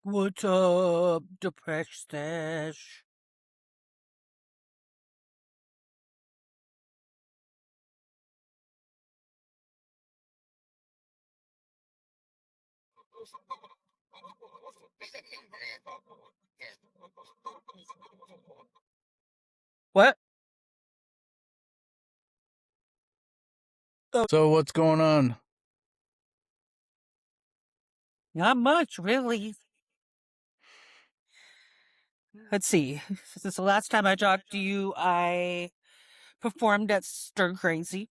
What's up, depressed stash? What? So what's going on? Not much, really. Let's see. Since the last time I talked to you, I performed at Stir Crazy,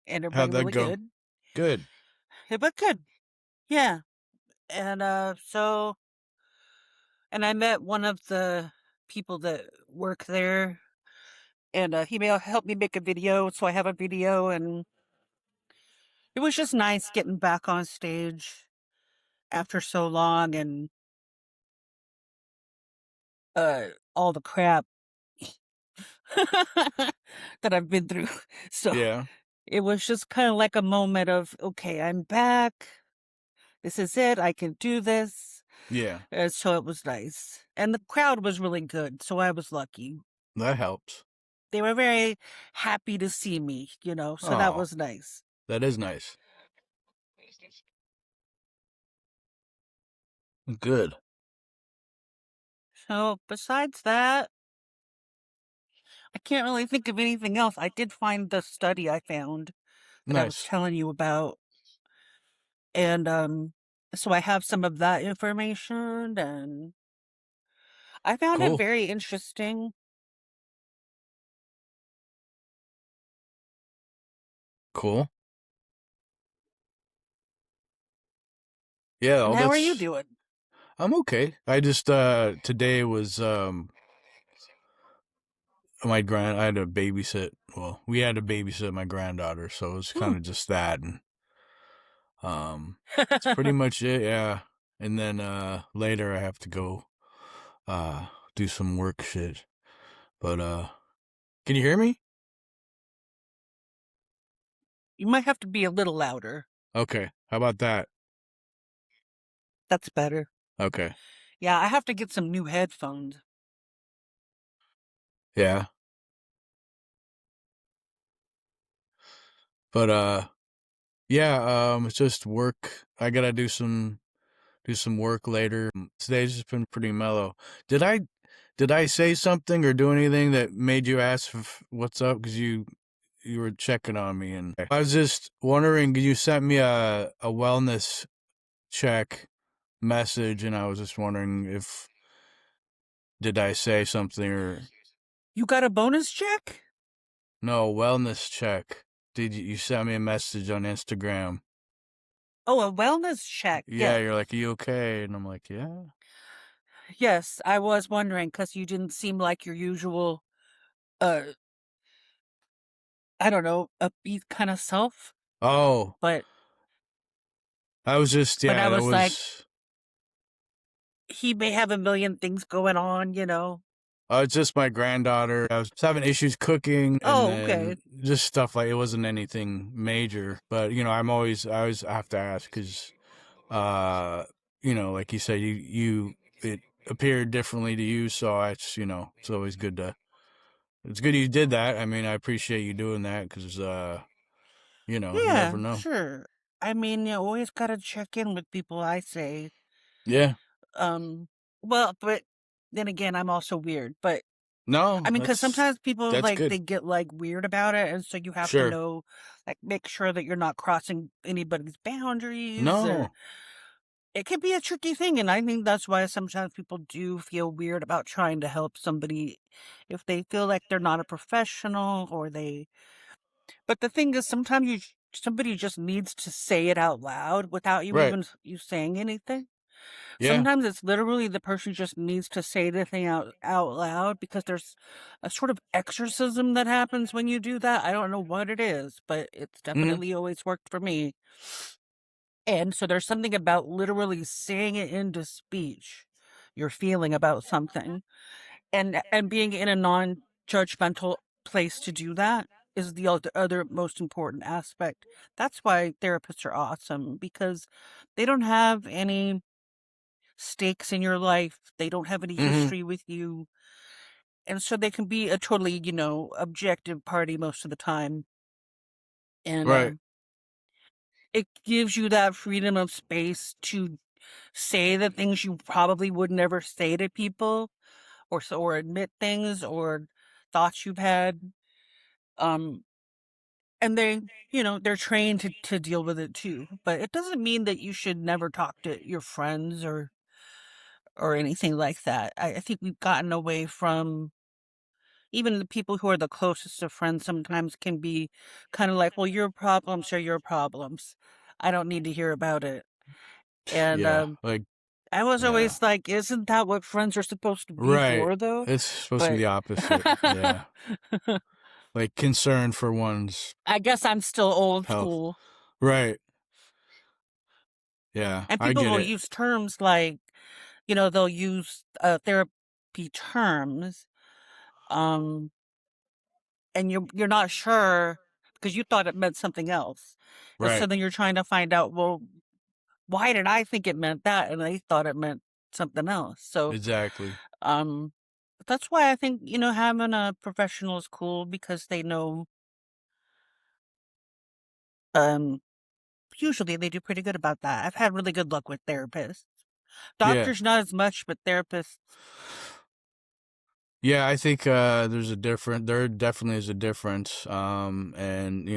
and it How'd went that really go? good. Good. It went good. Yeah. And and I met one of the people that work there, and he may help me make a video, so I have a video, and it was just nice getting back on stage after so long, and all the crap that I've been through. So Yeah. it was just kind of like a moment of, okay, I'm back. This is it. I can do this. Yeah. So it was nice. And the crowd was really good. So I was lucky. That helps. They were very happy to see me, so that Oh, was nice. that is nice. Good. So besides that, I can't really think of anything else. I did find the study I found that I was Nice. telling you about. And so I have some of that information, and I found it Cool. very interesting. Cool. Yeah, And all how are you that's doing? I'm okay. I just today was I had to babysit. Well, we had to babysit my granddaughter, so it was Hmm. kind of just that and it's pretty much it, yeah. And then later I have to go uh do some work shit. But can you hear me? You might have to be a little louder. Okay. How about that? That's better. Okay. Yeah, I have to get some new headphones. Yeah. But yeah, it's just work. I gotta do some work later. Today's just been pretty mellow. Did I did I say something or do anything that made you ask if, what's up? Because you were checking on me, and I was just wondering. You sent me a wellness check message, and I was just wondering if did I say something or You got a bonus check? no wellness check. Did you sent me a message on Instagram? Oh, a wellness check. Yeah, Yeah. you're like, are you okay? And I'm like, yeah. Yes, I was wondering because you didn't seem like your usual, uh, I don't know, upbeat kind of self. Oh, But I was just, but yeah, I that was like, was, he may have a million things going on. it's just my granddaughter. I was having issues cooking and Oh, okay. then just stuff like it wasn't anything major. But, I always have to ask because, uh, like you said, it appeared differently to you. So it's always good it's good you did that. I mean, I appreciate you doing that because, you never Yeah, know. sure. I mean, you always gotta check in with people, I say. Yeah. Um, well, but then again, I'm also weird. But I No, mean, because sometimes people that's like good. they get like weird about it, and so you have to Sure. know, like, make sure that you're not crossing anybody's boundaries, or No. it can be a tricky thing. And I think that's why sometimes people do feel weird about trying to help somebody if they feel like they're not a professional or they. But the thing is, sometimes somebody just needs to say it out loud without you Right. even you saying anything. Yeah. Sometimes it's literally the person just needs to say the thing out loud because there's a sort of exorcism that happens when you do that. I don't know what it is, but it's Hmm. definitely always worked for me. And so there's something about literally saying it into speech, your feeling about something, and being in a non-judgmental place to do that is the other most important aspect. That's why therapists are awesome because they don't have any stakes in your life. They don't have any Mhm. history with you. And so they can be a totally, objective party most of the time. And Right. it gives you that freedom of space to say the things you probably would never say to people, or admit things or thoughts you've had. Um, and they're trained to deal with it too. But it doesn't mean that you should never talk to your friends or anything like that. I think we've gotten away from even the people who are the closest of friends sometimes can be kind of like, well, your problems are your problems. I don't need to hear about it. And Yeah. Like, I was yeah. always like, isn't that what friends are supposed to be Right. for, though? It's supposed to be But the opposite. Yeah. Like concern for one's I guess I'm still old health. school. Right. Yeah, And I people get will it. use terms like, they'll use therapy terms, um, and you're not sure because you thought it meant something else. And so Right. then you're trying to find out, well, why did I think it meant that? And I thought it meant something else. So, Exactly. um, that's why I think, having a professional is cool because they know, um, usually they do pretty good about that. I've had really good luck with therapists. Yeah. Doctors, not as much, but therapists, Yeah, I think there definitely is a difference. And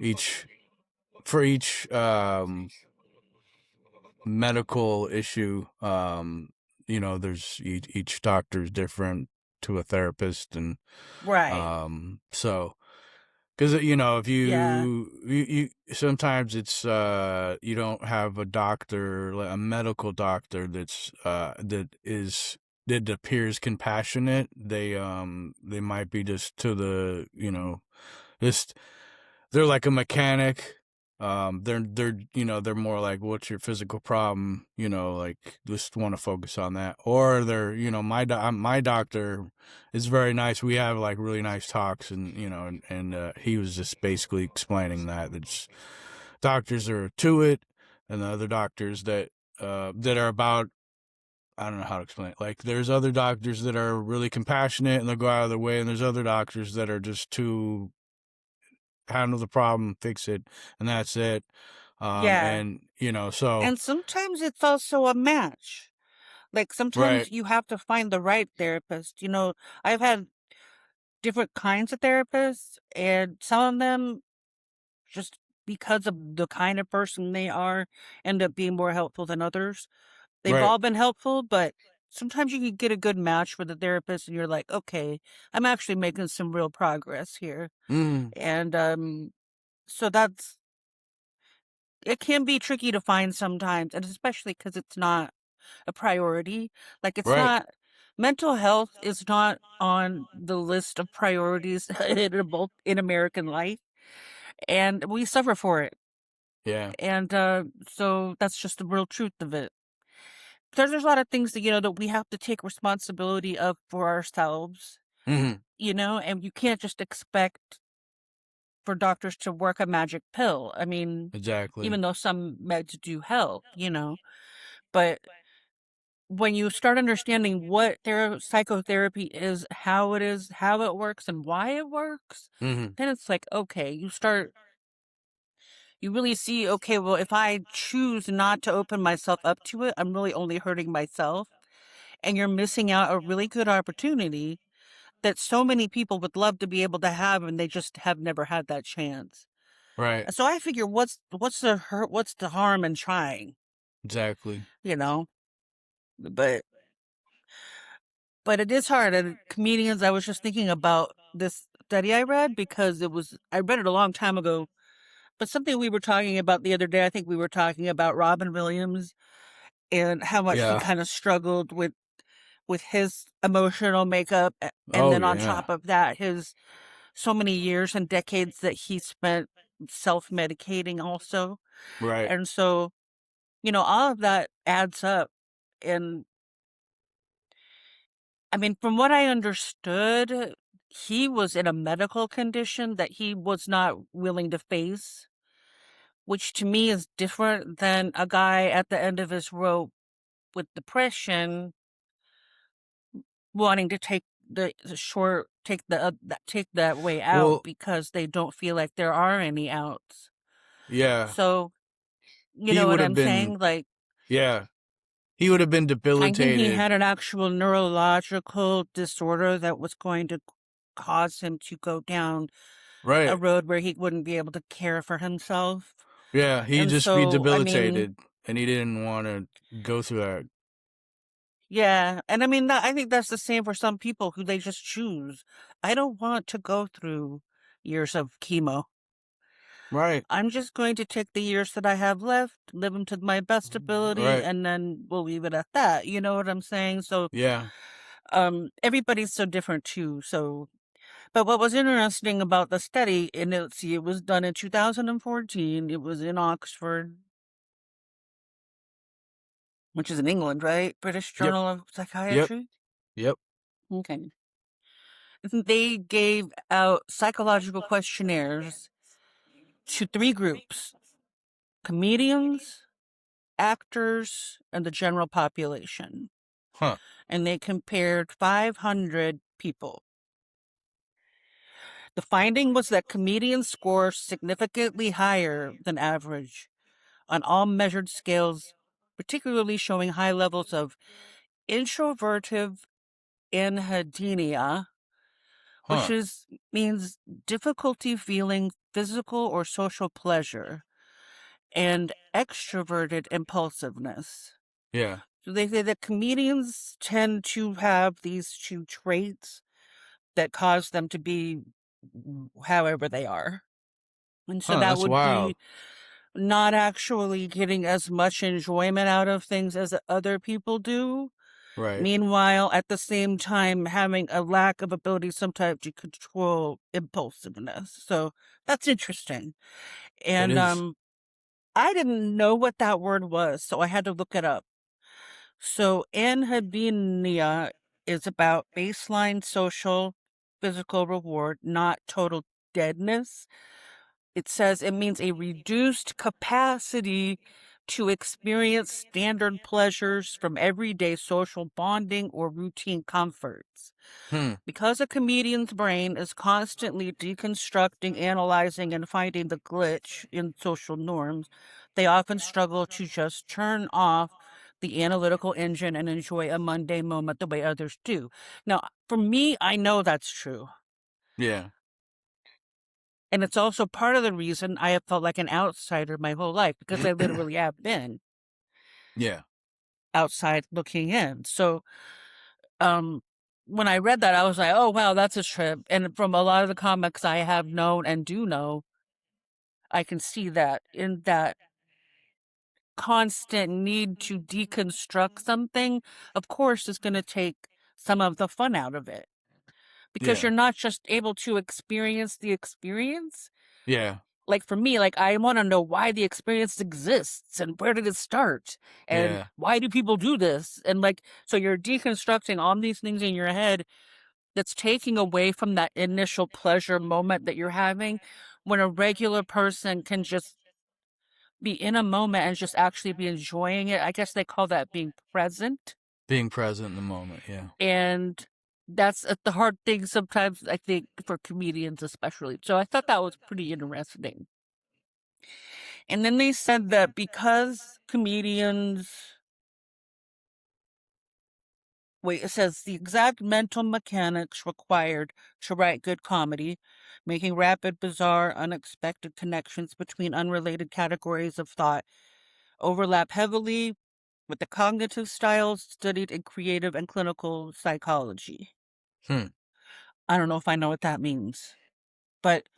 each for each medical issue, there's each doctor is different to a therapist, and right. so because if Yeah. you sometimes it's you don't have a doctor, like a medical doctor that appears compassionate. They might be just to the just they're like a mechanic. They're more like, what's your physical problem? Like, just want to focus on that. Or they're my doctor is very nice. We have like really nice talks, and he was just basically explaining that it's doctors are to it, and the other doctors that are about, I don't know how to explain it. Like, there's other doctors that are really compassionate and they'll go out of their way, and there's other doctors that are just too handle the problem, fix it, and that's it. Yeah. And so And sometimes it's also a match. Like right, sometimes you have to find the right therapist. I've had different kinds of therapists, and some of them, just because of the kind of person they are, end up being more helpful than others. They've right, all been helpful, but sometimes you can get a good match with a therapist and you're like, okay, I'm actually making some real progress here. mm, And so it can be tricky to find sometimes, and especially because it's not a priority. Like, it's right, not, mental health is not on the list of priorities in American life, and we suffer for it. yeah, And so that's just the real truth of it. There's a lot of things that we have to take responsibility of for ourselves, hmm, and you can't just expect for doctors to work a magic pill. I mean, exactly, even though some meds do help, but when you start understanding what psychotherapy is, how it works, and why it works, hmm, then it's like, okay, you really see, okay, well, if I choose not to open myself up to it, I'm really only hurting myself. And you're missing out a really good opportunity that so many people would love to be able to have, and they just have never had that chance. right, And so I figure, what's the harm in trying, exactly, you know? But it is hard. And comedians, I was just thinking about this study I read because I read it a long time ago, but something we were talking about the other day, I think we were talking about Robin Williams and how much he yeah, kind of struggled with his emotional makeup, and oh then on yeah, top of that, his so many years and decades that he spent self-medicating also. right, And so, all of that adds up. And I mean, from what I understood, he was in a medical condition that he was not willing to face, which to me is different than a guy at the end of his rope with depression wanting to take the short take that way out Well, because they don't feel like there are any outs. yeah, So, you he know would what have I'm been. saying? Like, Yeah, he would have been I think he debilitated. had an actual neurological disorder that was going to cause him to go down a Right. road where he wouldn't be able to care for himself. Yeah, he'd And just be so, I mean, debilitated, and he didn't want to go through that. yeah, and I mean, I think that's the same for some people who they just choose. I don't want to go through years of chemo. Right. I'm just going to take the years that I have left, live them to my best ability, Right. and then we'll leave it at that. You know what I'm saying? So, Yeah. everybody's so different too. So, but what was interesting about the study, and it was done in 2014. It was in Oxford, which is in England, right? British Yep. Journal of Yep. Psychiatry. Yep. Okay. They gave out psychological questionnaires to three groups: comedians, actors, and the general population. Huh. And they compared 500 people. The finding was that comedians score significantly higher than average on all measured scales, particularly showing high levels of introvertive anhedonia, which Huh. is means difficulty feeling physical or social pleasure, and extroverted impulsiveness. Yeah. So they say that comedians tend to have these two traits that cause them to be however they are. And so Huh. that That's would wild. be not actually getting as much enjoyment out of things as other people do. Right. Meanwhile, at the same time, having a lack of ability sometimes to control impulsiveness. So that's interesting. That And is. I didn't know what that word was, so I had to look it up. So anhedonia is about baseline social physical reward, not total deadness. It says it means a reduced capacity to experience standard pleasures from everyday social bonding or routine comforts. Hmm. Because a comedian's brain is constantly deconstructing, analyzing, and finding the glitch in social norms, they often struggle to just turn off the analytical engine and enjoy a mundane moment the way others do. Now, for me, I know that's true. Yeah. And it's also part of the reason I have felt like an outsider my whole life because I literally have been Yeah. outside looking in. So, um, when I read that, I was like, oh, wow, that's a trip. And from a lot of the comics I have known and do know, I can see that in that constant need to deconstruct something, of course, is going to take some of the fun out of it because Yeah. you're not just able to experience the experience. Yeah. Like for me, like I want to know why the experience exists and where did it start and Yeah. why do people do this? And like, so you're deconstructing all these things in your head that's taking away from that initial pleasure moment that you're having when a regular person can just be in a moment and just actually be enjoying it. I guess they call that being present. Being present in the moment. Yeah. And that's the hard thing sometimes, I think, for comedians especially. So I thought that was pretty interesting. And then they said that because comedians, wait, it says the exact mental mechanics required to write good comedy, making rapid, bizarre, unexpected connections between unrelated categories of thought, overlap heavily with the cognitive styles studied in creative and clinical psychology. Hmm. I don't know if I know what that means, but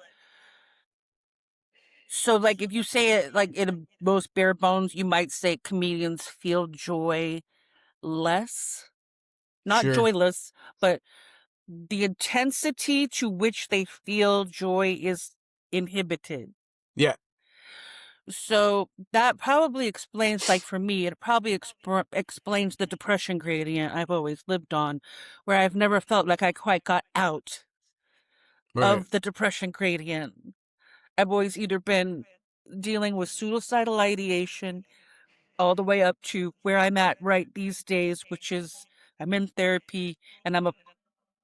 so like if you say it like in most bare bones, you might say comedians feel joy less, not Sure. joyless, but the intensity to which they feel joy is inhibited. Yeah. So that probably explains, like for me, it probably explains the depression gradient I've always lived on, where I've never felt like I quite got out Right. of the depression gradient. I've always either been dealing with suicidal ideation all the way up to where I'm at right these days, which is I'm in therapy and I'm a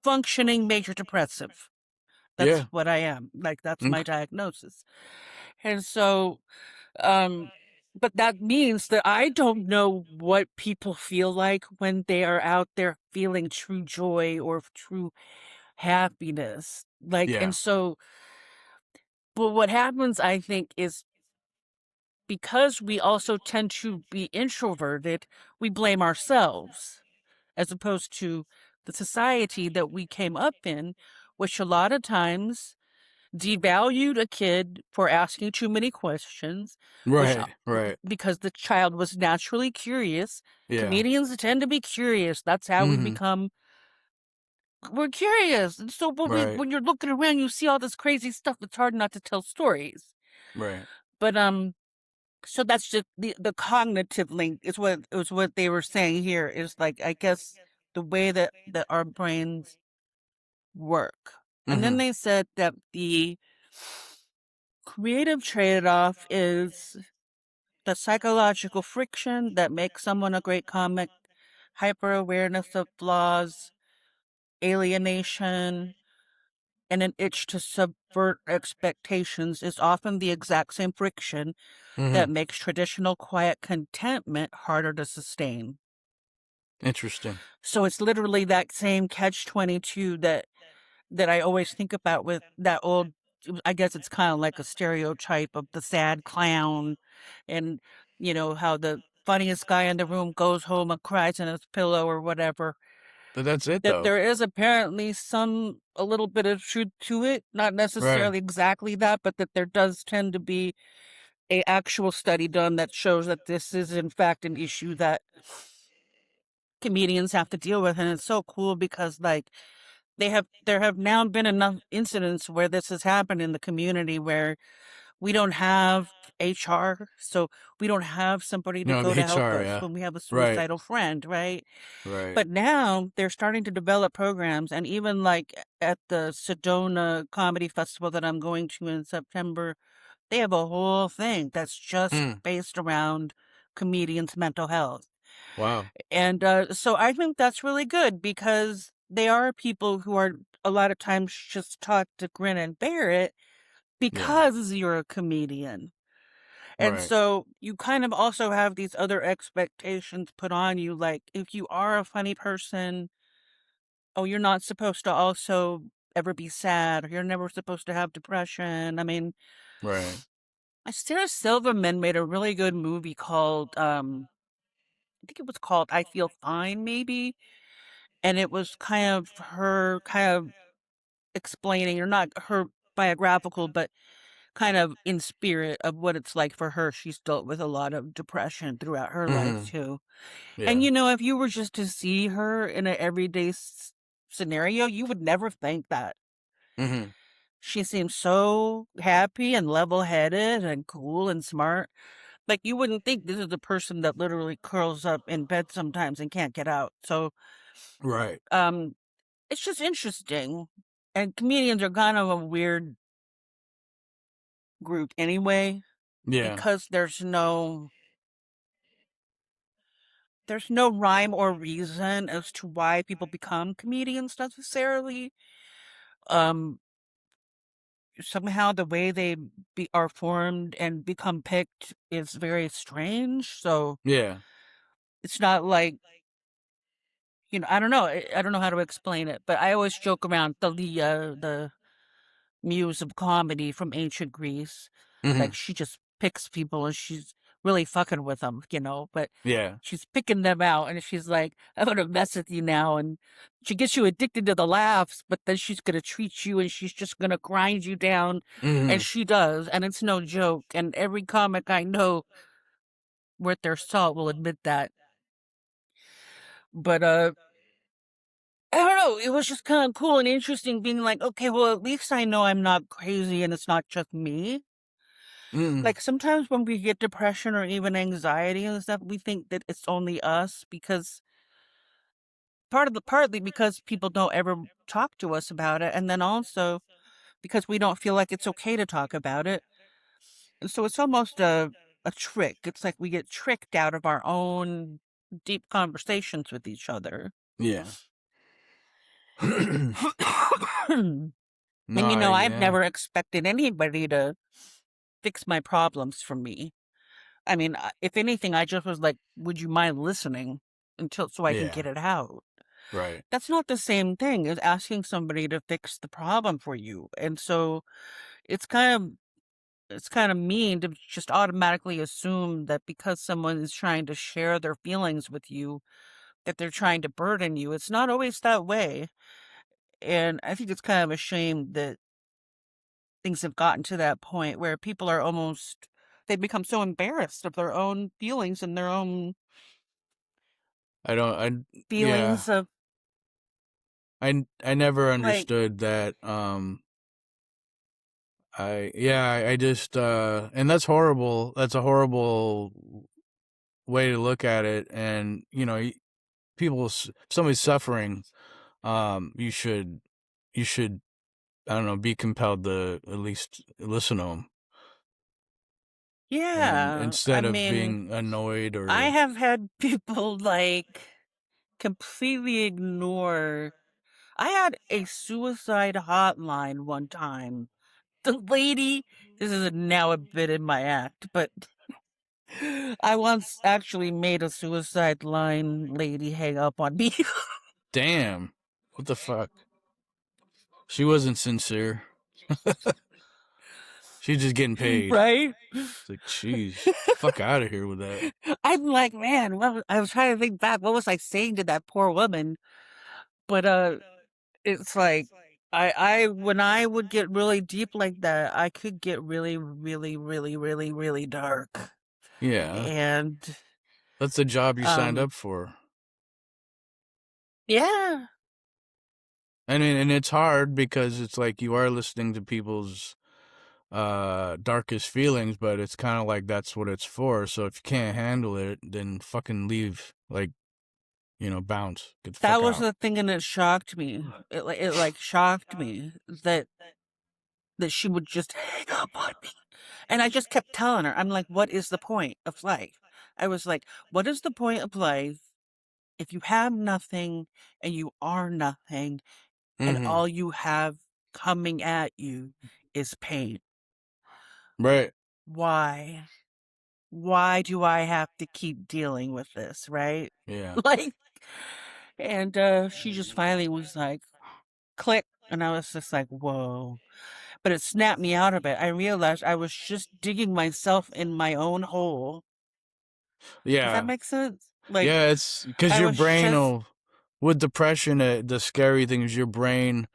functioning major depressive. That's Yeah. what I am. Like, that's my Okay. diagnosis. And so, um, but that means that I don't know what people feel like when they are out there feeling true joy or true happiness. Like, and Yeah. so, but what happens, I think, is because we also tend to be introverted, we blame ourselves as opposed to the society that we came up in, which a lot of times devalued a kid for asking too many questions, which Right. Right. because the child was naturally curious. Yeah. Comedians tend to be curious. That's how we Mhm. become. We're curious, and so Right. when you're looking around, you see all this crazy stuff. It's hard not to tell stories. Right. But so that's just the cognitive link is what they were saying here is like I guess the way that our brains work. And then Mhm. they said that the creative trade-off is the psychological friction that makes someone a great comic, hyper awareness of flaws, alienation, and an itch to subvert expectations is often the exact same friction that Mhm. makes traditional quiet contentment harder to sustain. Interesting. So it's literally that same catch 22 that I always think about with that old I guess it's kind of like a stereotype of the sad clown and how the funniest guy in the room goes home and cries in his pillow or whatever. But that's it That though. there is apparently a little bit of truth to it, not Right. necessarily exactly that, but that there does tend to be a actual study done that shows that this is in fact an issue that comedians have to deal with. And it's so cool because like there have now been enough incidents where this has happened in the community where we don't have HR, so we don't have somebody to No, go the to help HR, us yeah. when we have a Right. suicidal friend, right? Right. But now they're starting to develop programs, and even like at the Sedona Comedy Festival that I'm going to in September, they have a whole thing that's just Mm. based around comedians' mental health. Wow. And so I think that's really good because they are people who are a lot of times just taught to grin and bear it Yeah. because you're a comedian. And Right. so you kind of also have these other expectations put on you. Like, if you are a funny person, oh, you're not supposed to also ever be sad, or you're never supposed to have depression. I mean, Right. Sarah Silverman made a really good movie called, I think it was called I Feel Fine, maybe. And it was kind of her kind of explaining, or not her biographical, but kind of in spirit of what it's like for her. She's dealt with a lot of depression throughout her life Mhm. too. And Yeah. if you were just to see her in an everyday scenario, you would never think that. Mhm. She seems so happy and level-headed and cool and smart. Like, you wouldn't think this is a person that literally curls up in bed sometimes and can't get out. So, Right. um, it's just interesting. And comedians are kind of a weird group anyway, Yeah. because there's no rhyme or reason as to why people become comedians necessarily. Um, Somehow the way they are formed and become picked is very strange. So Yeah. it's not like, I don't know. I don't know how to explain it, but I always joke around the muse of comedy from ancient Greece. Like, Mhm. she just picks people and she's really fucking with them, but Yeah. she's picking them out and she's like, I'm gonna mess with you now. And she gets you addicted to the laughs, but then she's gonna treat you and she's just gonna grind you down. And Mhm. she does. And it's no joke. And every comic I know worth their salt will admit that. But I don't know. It was just kind of cool and interesting being like, okay, well, at least I know I'm not crazy and it's not just me. Mhm. Like, sometimes when we get depression or even anxiety and stuff, we think that it's only us because partly because people don't ever talk to us about it, and then also because we don't feel like it's okay to talk about it. And so it's almost a a trick. It's like we get tricked out of our own deep conversations with each other. Yeah. And No, I I've yeah. never expected anybody to fix my problems for me. I mean, if anything, I just was like, would you mind listening until so I can Yeah. get it out? Right. That's not the same thing as asking somebody to fix the problem for you. And so it's kind of it's kind of mean to just automatically assume that because someone is trying to share their feelings with you, that they're trying to burden you. It's not always that way. And I think it's kind of a shame that things have gotten to that point where people are almost they become so embarrassed of their own feelings and their own I don't yeah. feelings of I never like, understood that I just and that's horrible. That's a horrible way to look at it, and people if somebody's suffering, you should I don't know, be compelled to at least listen to them, and yeah, I instead of mean, being annoyed I or have had people like completely ignore. I had a suicide hotline one time. The lady, this is now a bit in my act, but I once actually made a suicide line lady hang up on me. damn, what the fuck? She wasn't sincere. She's just getting paid. Right? It's like, jeez, fuck out of here with that. I'm like, man, I was trying to think back. What was I saying to that poor woman? But it's like when I would get really deep like that, I could get really, really, really, really, really dark. Yeah, And that's the job you signed um, up for. yeah, I mean, and it's hard because it's like you are listening to people's darkest feelings, but it's kind of like that's what it's for. So if you can't handle it, then fucking leave. Like, bounce, get the that fuck was out. the thing, and it shocked me. It like shocked me that she would just hang up on me. And I just kept telling her, I'm like, what is the point of life? I was like, what is the point of life if you have nothing and you are nothing and Mm-hmm. all you have coming at you is pain? Right. Why? Why do I have to keep dealing with this, right? Yeah. Like, and she just finally was like, click. And I was just like, whoa. But it snapped me out of it. I realized I was just digging myself in my own hole. Does that Yeah. make sense? Like, Yeah. It's because I your was brain just, will, with depression, the scary thing is your brain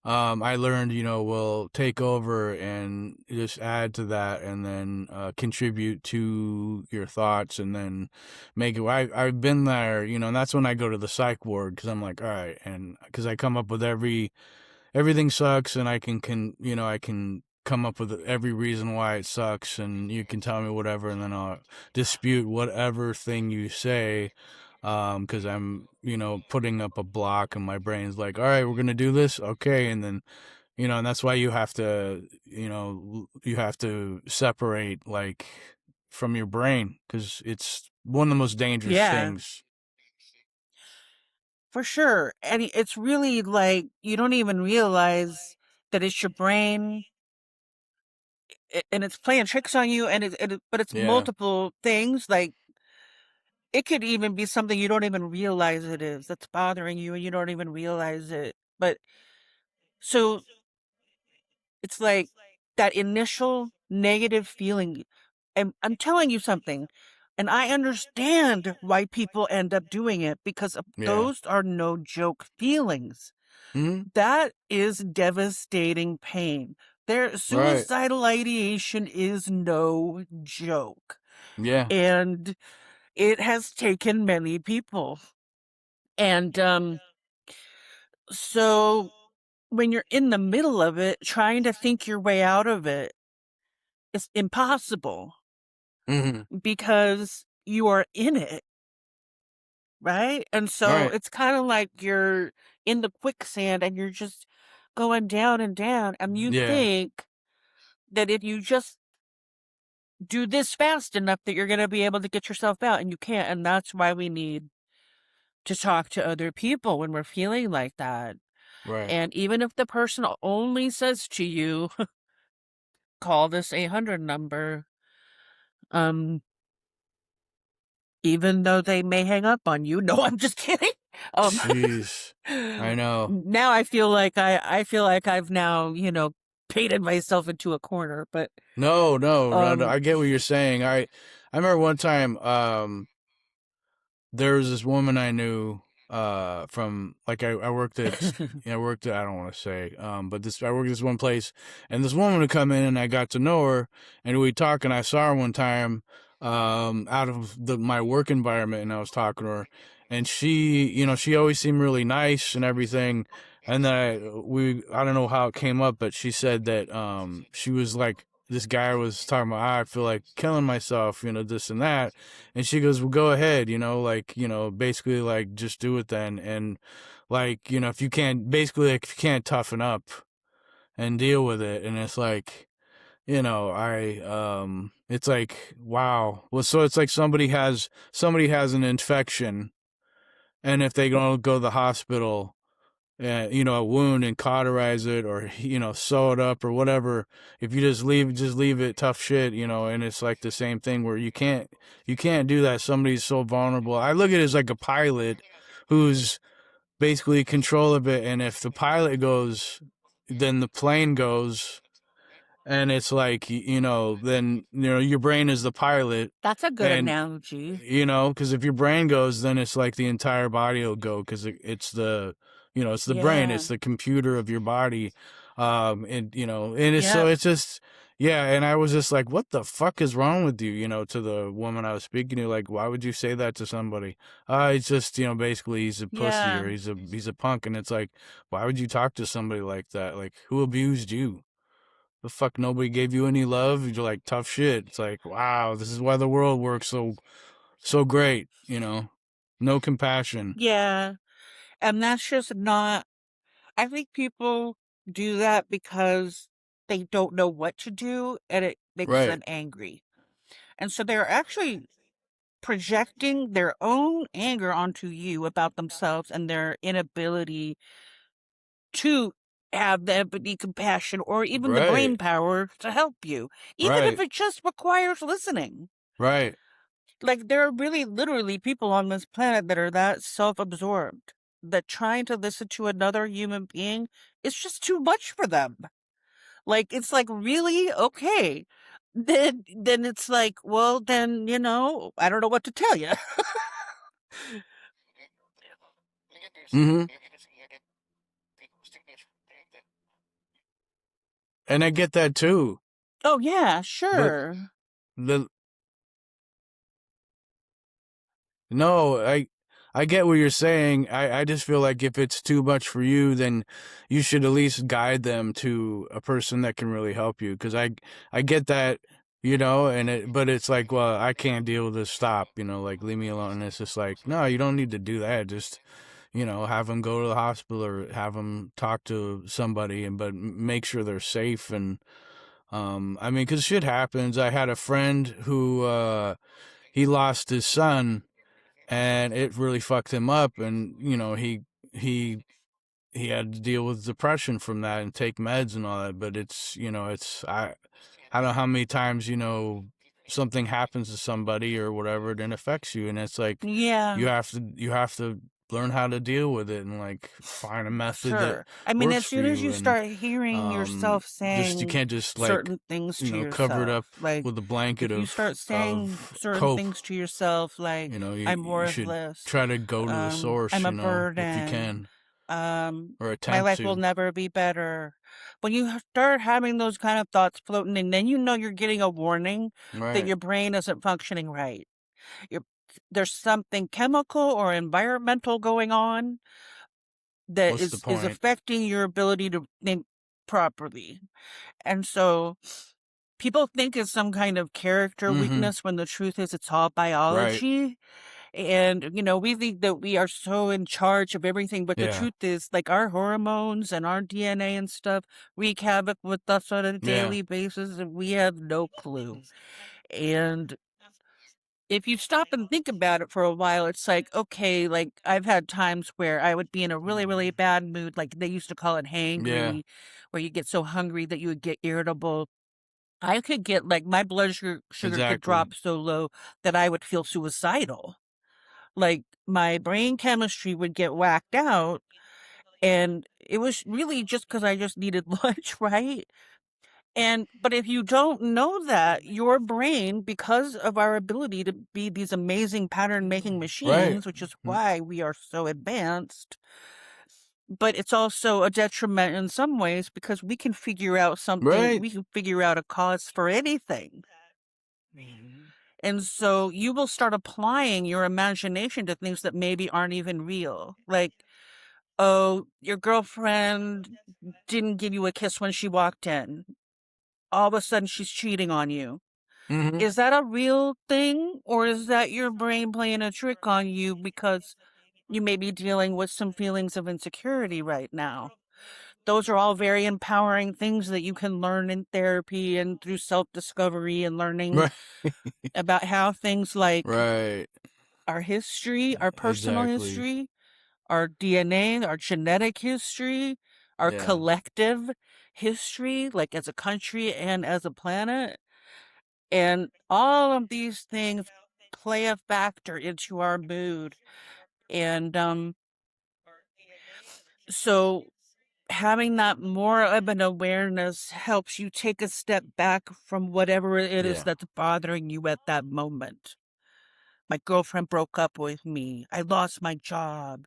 I learned, will take over and just add to that and then contribute to your thoughts and then make it. I've been there, and that's when I go to the psych ward because I'm like, all right. And because I come up with everything sucks and I can come up with every reason why it sucks and you can tell me whatever and then I'll dispute whatever thing you say because I'm putting up a block and my brain's like, all right, we're gonna do this, okay, and then and that's why you have to separate like from your brain because it's one of the most dangerous yeah, things. for sure. And it's really like, you don't even realize that it's your brain and it's playing tricks on you but it's Yeah. multiple things. Like, it could even be something you don't even realize it is that's bothering you and you don't even realize it. But so it's like that initial negative feeling. And I'm telling you something, and I understand why people end up doing it because Yeah. those are no joke feelings. Hmm. That is devastating pain. Their Right. suicidal ideation is no joke. Yeah. And it has taken many people. And so when you're in the middle of it, trying to think your way out of it is impossible Hmm. because you are in it, right? And so Right. it's kind of like you're in the quicksand and you're just going down and down. And you Yeah. think that if you just do this fast enough that you're going to be able to get yourself out, and you can't. And that's why we need to talk to other people when we're feeling like that. Right. And even if the person only says to you, call this 800 number, um, even though they may hang up on you. No, I'm just kidding. Um, Jeez. I know. now I feel like I've now, painted myself into a corner, but, No, no, no, no. um, I get what you're saying. I remember one time, there was this woman I knew from like I worked at I worked at I don't want to say but this I worked at this one place, and this woman would come in and I got to know her, and we'd talk, and I saw her one time out of my work environment, and I was talking to her, and she always seemed really nice and everything, and then I don't know how it came up, but she said that she was like, this guy was talking about, I feel like killing myself, this and that. And she goes, well, go ahead, like, basically like just do it then. And like, if you can't, basically like if you can't toughen up and deal with it. And it's like, it's like, wow. Well, so it's like somebody has an infection, and if they don't go to the hospital, a wound, and cauterize it, or sew it up or whatever. If you just leave it tough shit, and it's like the same thing where you can't do that. Somebody's so vulnerable. I look at it as like a pilot who's basically in control of it, and if the pilot goes, then the plane goes, and it's like then your brain is the pilot, that's a good and analogy. because if your brain goes, then it's like the entire body will go, because it's the brain, Yeah. it's the computer of your body, and it's so Yep. it's just, yeah. And I was just like, what the fuck is wrong with you, to the woman I was speaking to, like, why would you say that to somebody? It's just, basically he's a pussy, Yeah. or he's a punk, and it's like, why would you talk to somebody like that? Like, who abused you? The fuck, nobody gave you any love? You're like, tough shit. It's like, wow, this is why the world works so great, no compassion. Yeah. And that's just not, I think people do that because they don't know what to do and it makes Right. them angry. And so they're actually projecting their own anger onto you about themselves and their inability to have the empathy, compassion, or even the brain Right. power to help you, even if Right. it just requires listening. Right. Like, there are really literally people on this planet that are that self-absorbed that trying to listen to another human being is just too much for them. Like, it's like, really? Okay. Then it's like, well, then, I don't know what to tell you. Mhm. And I get that too. Oh, yeah, The sure. the No, I get what you're saying. I just feel like if it's too much for you, then you should at least guide them to a person that can really help you. Because I get that, but it's like, well, I can't deal with this. Stop, like, leave me alone. And it's just like, no, you don't need to do that. Just, have them go to the hospital, or have them talk to somebody, and but make sure they're safe. And I mean, because shit happens. I had a friend who he lost his son, and it really fucked him up, and he he had to deal with depression from that and take meds and all that. But it's I don't know how many times something happens to somebody or whatever, it then affects you, and it's like Yeah, you have to learn how to deal with it, and like find a method that sure. I mean, works as for soon as you. you And start hearing yourself just you saying can't just like certain things to cover it yourself, up like with a blanket if you start saying of certain cope. things to yourself, like I'm You should worthless, try to go to the I'm source, a if you burden, can, um, or my attempt life will to. never be better. When you start having those kind of thoughts floating, and then you're getting a warning that Right. your brain isn't functioning right. You're, there's something chemical or environmental going on that What's the is point? affecting your ability to think properly. And so people think it's some kind of character Mm-hmm. weakness when the truth is it's all Right. biology. And, we think that we are so in charge of everything, but the Yeah. truth is, like, our hormones and our DNA and stuff wreak havoc with us on a Yeah. daily basis, and we have no clue. And if you stop and think about it for a while, it's like, okay, like I've had times where I would be in a really, really bad mood. Like they used to call it Yeah. hangry, where you get so hungry that you would get irritable. I could get like my blood sugar could Exactly. drop so low that I would feel suicidal. Like my brain chemistry would get whacked out. And it was really just because I just needed lunch, right? And but if you don't know that, your brain, because of our ability to be these amazing pattern making Right. machines, which is why we are so advanced, but it's also a detriment in some ways because we can figure out something, Right. we can figure out a cause for anything. And so you will start applying your imagination to things that maybe aren't even real. Like, oh, your girlfriend didn't give you a kiss when she walked in. All of a sudden she's cheating on you. Mm-hmm. Is that a real thing, or is that your brain playing a trick on you because you may be dealing with some feelings of insecurity right now? Those are all very empowering things that you can learn in therapy and through self-discovery and learning Right. about how things like Right. our history, our personal Exactly. history, our DNA, our genetic history, our Yeah. collective history, like as a country and as a planet. And all of these things play a factor into our mood. And so having that more of an awareness helps you take a step back from whatever it is Yeah. that's bothering you at that moment. My girlfriend broke up with me. I lost my job.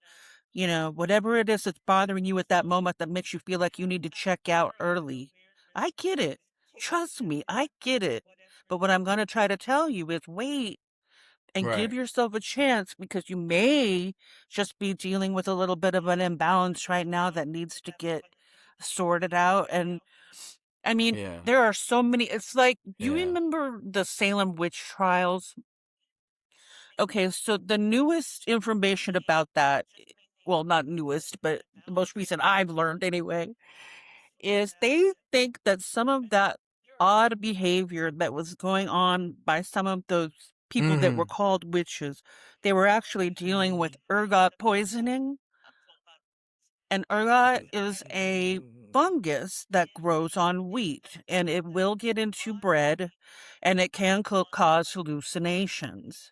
You know, whatever it is that's bothering you at that moment that makes you feel like you need to check out early. I get it. Trust me, I get it. But what I'm going to try to tell you is wait and give Right. yourself a chance because you may just be dealing with a little bit of an imbalance right now that needs to get sorted out. And I mean, Yeah. there are so many. It's like, you Yeah. remember the Salem witch trials? Okay, so the newest information about that, well, not newest, but the most recent I've learned anyway, is they think that some of that odd behavior that was going on by some of those people that were Mm-hmm. called witches, they were actually dealing with ergot poisoning. And ergot is a fungus that grows on wheat, and it will get into bread, and it can cause hallucinations.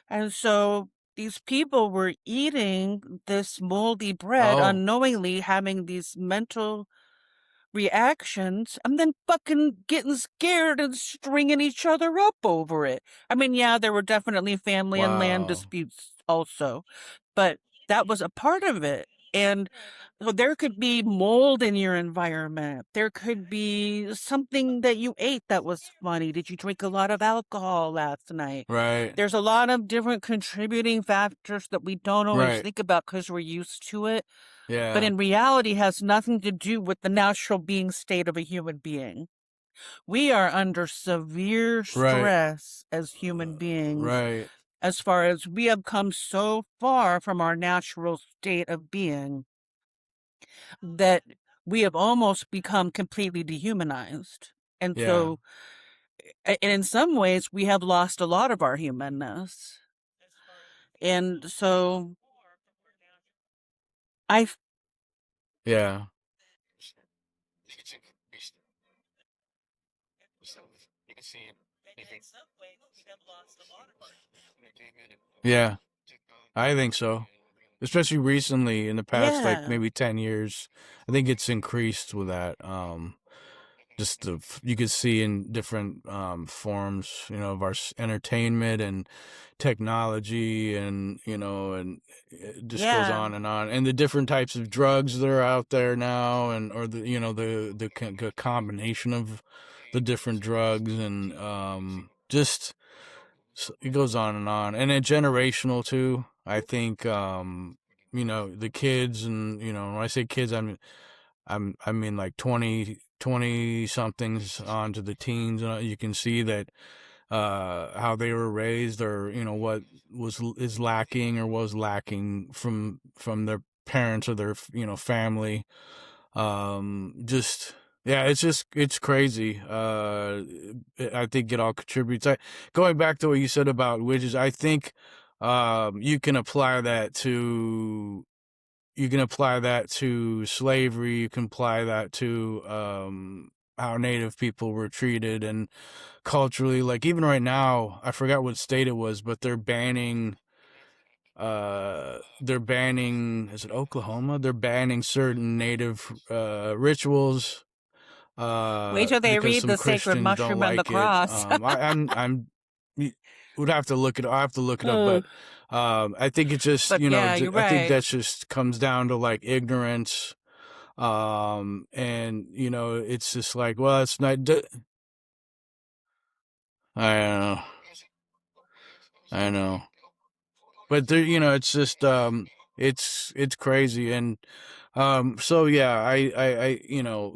And so these people were eating this moldy bread Oh. unknowingly, having these mental reactions, and then fucking getting scared and stringing each other up over it. I mean, yeah, there were definitely family and land Wow. disputes also, but that was a part of it. And so there could be mold in your environment. There could be something that you ate that was funny. Did you drink a lot of alcohol last night? Right. There's a lot of different contributing factors that we don't always Right. think about because we're used to it, but Yeah. in reality has nothing to do with the natural being state of a human being. We are under severe Right. stress as human beings Right. as far as we have come so far from our natural state of being that we have almost become completely dehumanized. And Yeah. so, and in some ways, we have lost a lot of our humanness. And so, I, Yeah. Yeah. I think so. Especially recently in the past like yeah, maybe 10 years. I think it's increased with that. Just you could see in different forms, of our entertainment and technology, and and it just goes yeah, on, and the different types of drugs that are out there now, and or the the combination of the different drugs, and just it goes on, and it's generational too. I think the kids, and when I say kids, I mean like 20 somethings on to the teens, and you can see that how they were raised, or what is lacking or was lacking from their parents or their family. Just Yeah, it's crazy. I think it all contributes. Going back to what you said about witches, I think you can apply that to slavery. You can apply that to how Native people were treated and culturally. Like even right now, I forgot what state it was, but they're banning, is it Oklahoma? They're banning certain Native rituals Wait till they because read some the sacred Christians don't mushroom and the like it. cross. I'm would have to look it. I have to look it up, Uh, but I think it just, but yeah, you're I think right. that just comes down to like ignorance. And it's just like, well, it's not. I know, I know, but there, it's just, it's crazy, and so yeah,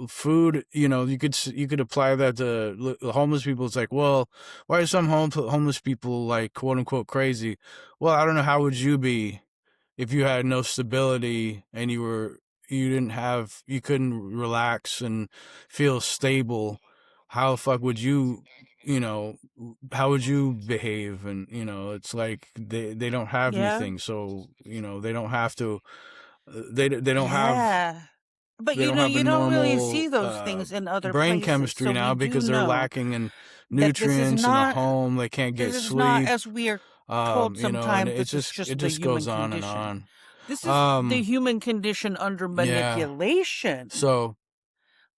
food, you could apply that to homeless people. It's like, well, why are some homeless people like quote unquote crazy? Well, I don't know. How would you be if you had no stability and you couldn't relax and feel stable? How the fuck would you know how would you behave? And it's like they don't have Yeah, anything, so they don't have to they don't have yeah. But they don't have a you don't really see normal those things in other brain places. chemistry So we now do because they're know lacking in that nutrients in a home. They can't get this is not sleep. as we are told And sometimes, this is it just the just human goes on and condition. on. This is the um human condition under yeah, manipulation. so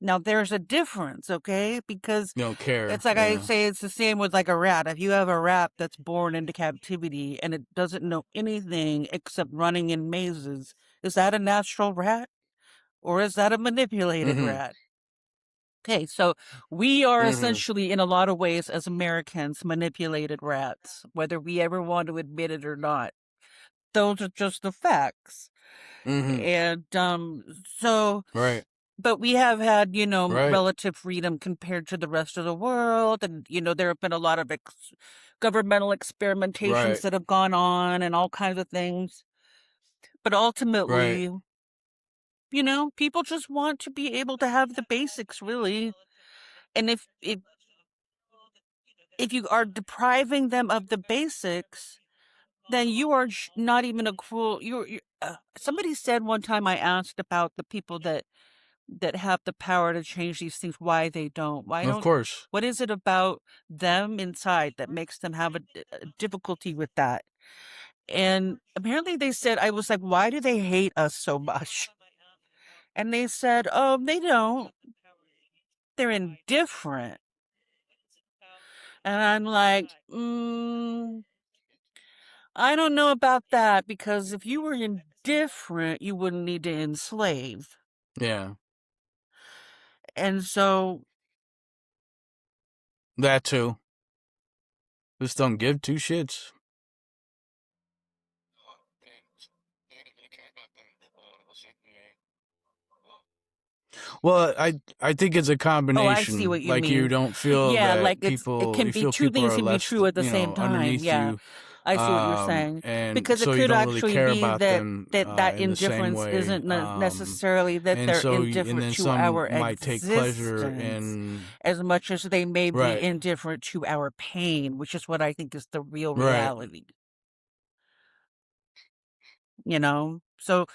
Now there's a difference, okay? Because you don't it's care. like I Yeah, say, it's the same with like a rat. If you have a rat that's born into captivity and it doesn't know anything except running in mazes, is that a natural rat or is that a manipulated mm-hmm, rat? Okay, so we are mm-hmm, essentially, in a lot of ways, as Americans, manipulated rats, whether we ever want to admit it or not. Those are just the facts. mm-hmm. And so Right, but we have had, right, relative freedom compared to the rest of the world. And, there have been a lot of governmental experimentations right, that have gone on and all kinds of things. But right. ultimately, people just want to be able to have the basics, really. And if you are depriving them of the basics, then you are not even a cruel. Somebody said one time, I asked about the people that have the power to change these things, why they don't. Of course. What is it about them inside that makes them have a difficulty with that? And apparently they said, I was like, why do they hate us so much? And they said, oh, they don't. They're indifferent. And I'm like, I don't know about that because if you were indifferent, you wouldn't need to enslave. Yeah, And so, that too. Just don't give two shits. Well, I think it's a oh, I see combination. what you Like you mean. don't feel Yeah, that like it can you be feel two people things are can be less, true at the same time. underneath Yeah. you, I see what you're saying. and Because it so you could don't really actually care be about that them that in the same indifference way. isn't necessarily that And they're so and indifferent then to some our might take pleasure existence in. as much as they may be Right, indifferent to our pain, which is what I think is the real right, reality. So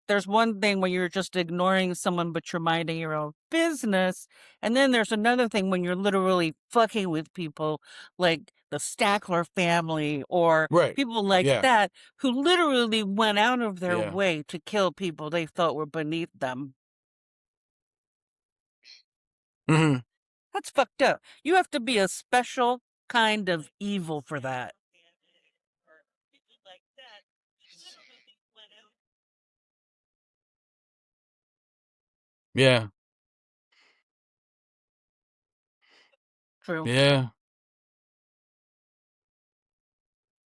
there's one thing when you're just ignoring someone but you're minding your own business, and then there's another thing when you're literally fucking with people like the Stackler family or right. people like Yeah, that who literally went out of their yeah. way to kill people they thought were beneath them. Hmm. That's fucked up. You have to be a special kind of evil for that. Yeah, True. yeah.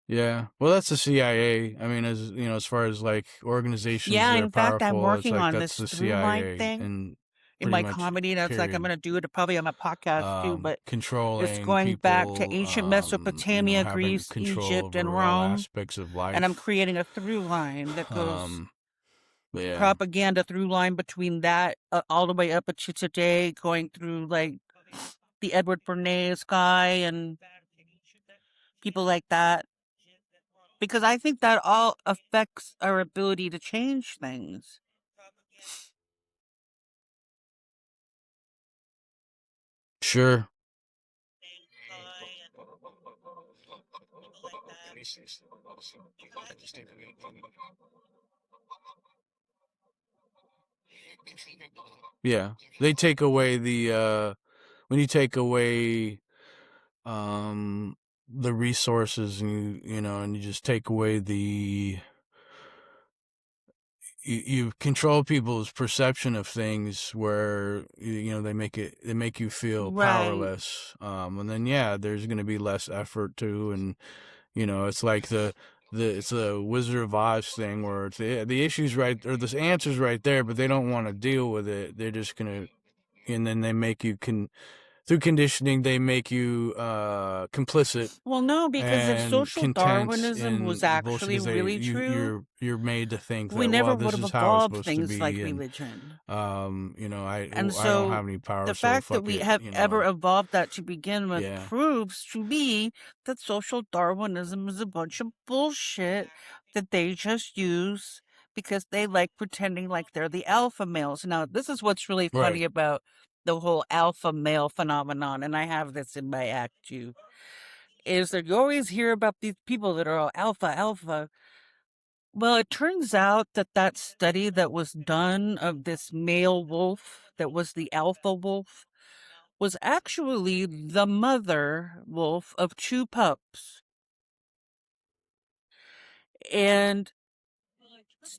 Yeah. Well, that's the CIA. I mean, as as far as like organizations Yeah, that are in fact, I'm powerful, it's working like on that's this the through line CIA thing and in pretty my much comedy. And it's like I'm period. gonna do it probably on my podcast too, but it's Controlling going back to people, ancient Mesopotamia, having Greece, control Egypt, and over all Rome. aspects of And I'm life. creating a through line that goes Um, Yeah. propaganda through line between that all the way up to today, going through like the Edward Bernays guy and people like that. Because I think that all affects our ability to change things. Sure. Yeah. They take away the when you take away the resources, and you know, and you just take away the you control people's perception of things, where you know they make you feel Right. powerless, and then yeah, there's going to be less effort too. And you know, it's like it's a Wizard of Oz thing, where it's the issues right, or the answers right there, but they don't want to deal with it. They're just gonna, and then they make you through conditioning, they make you complicit Well, no, because if and social content Darwinism was in the bullshit, actually because they really true, you're made to think we that, well, never would this have is how it's evolved supposed to things like be. And religion. you know, And I don't so have any power, the so fact that fuck we it, have you ever know. evolved that to begin with Yeah. proves to me that social Darwinism is a bunch of bullshit that they just use because they like pretending like they're the alpha males. Now, this is what's really Right. funny about the whole alpha male phenomenon, and I have this in my act too, is that you always hear about these people that are all alpha, alpha. Well, it turns out that that study that was done of this male wolf that was the alpha wolf was actually the mother wolf of two pups. And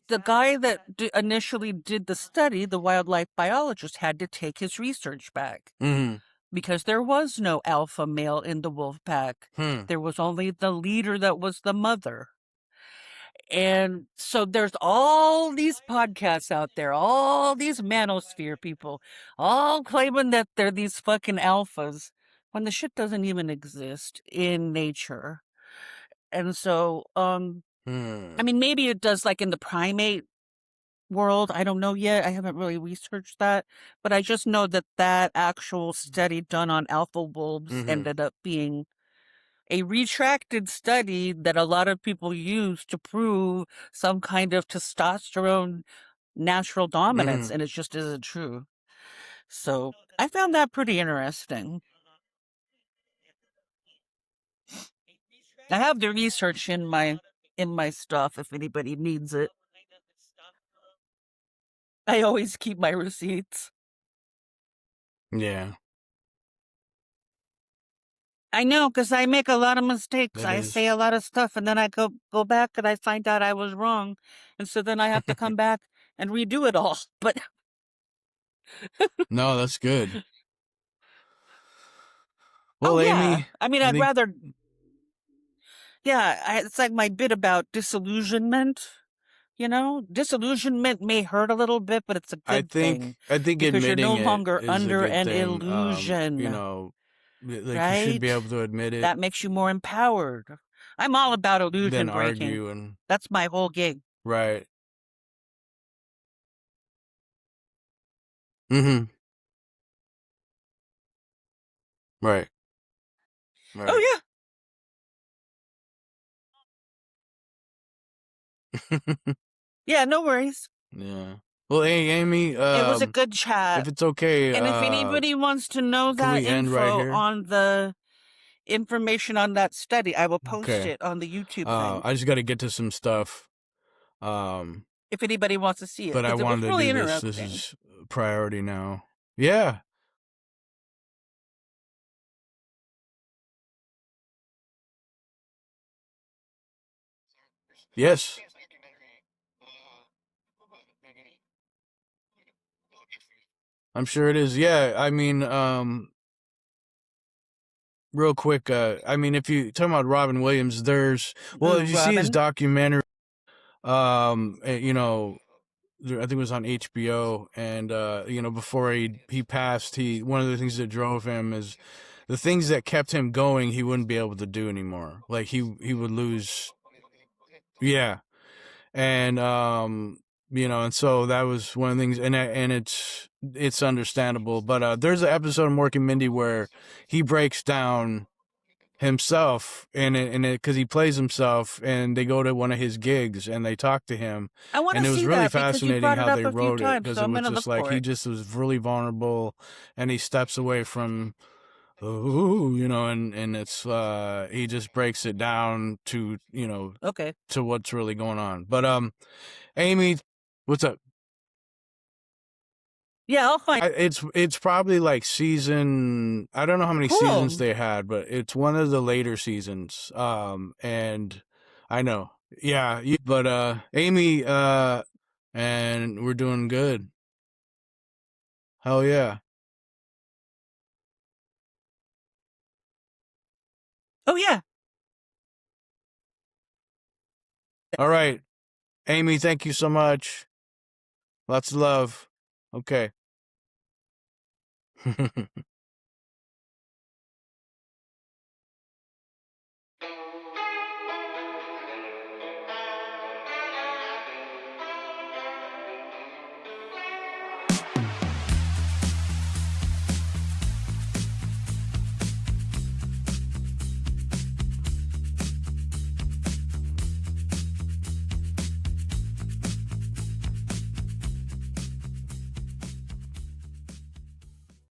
the guy that initially did the study, the wildlife biologist, had to take his research back Mm-hmm. because there was no alpha male in the wolf pack. Hmm. There was only the leader that was the mother. And so there's all these podcasts out there, all these manosphere people, all claiming that they're these fucking alphas when the shit doesn't even exist in nature. And so, Hmm. I mean, maybe it does like in the primate world. I don't know yet. I haven't really researched that, but I just know that that actual study done on alpha wolves Mm-hmm. ended up being a retracted study that a lot of people use to prove some kind of testosterone natural dominance, Mm-hmm. and it just isn't true. So I found that pretty interesting. I have the research in my stuff if anybody needs it. I always keep my receipts. Yeah. I know, because I make a lot of mistakes. That I is. say a lot of stuff, and then I go back and I find out I was wrong, and so then I have to come back and redo it all. But No, that's good. oh Well, yeah, Amie, I mean, I I'd think, rather. Yeah, it's like my bit about disillusionment. You know, disillusionment may hurt a little bit, but it's a good thing I think because you're no admitting it longer is a under good an thing. You illusion, know, like you should be right? able to admit it, That makes you more empowered. I'm all about then illusion breaking. argue, and That's my whole gig. right. Mm-hmm. Right. Oh Right. yeah, yeah, no worries. Yeah. Well, hey, Amie, It was a good chat. if it's okay, And if anybody wants to know can that we end right info here? on the information on that study, I will post Okay. it on the YouTube thing. I just got to get to some stuff. Um, If anybody wants to see it, but I because it was wanted to really do this. This interesting. is priority now. Yeah. Yes. I'm sure it is. Yeah. I mean, real quick, I mean, if you talking about Robin Williams, there's, well, Ooh, if you see his Robin. documentary, you know, I think it was on HBO, and you know, before he passed, he one of the things that drove him is the things that kept him going. He wouldn't be able to do anymore. Like he would lose. Yeah, and And so that was one of the things, and it's understandable. But there's an episode of Mork and Mindy where he breaks down himself and it because he plays himself, and they go to one of his gigs and they talk to him, I want to and it was see really that because you've fascinating brought it how up they a few wrote it, times, because so it I'm was gonna just look like for he it. just was really vulnerable, and he steps away from and it's he just breaks it down to Okay. to what's really going on. But Amie, what's up? Yeah, I'll find. It's probably like season. I don't know how many seasons Cool. they had, but it's one of the later seasons. And I know, yeah. But Amie, and we're doing good. Hell yeah! Oh yeah. All right, Amie. Thank you so much. Lots of love. Okay.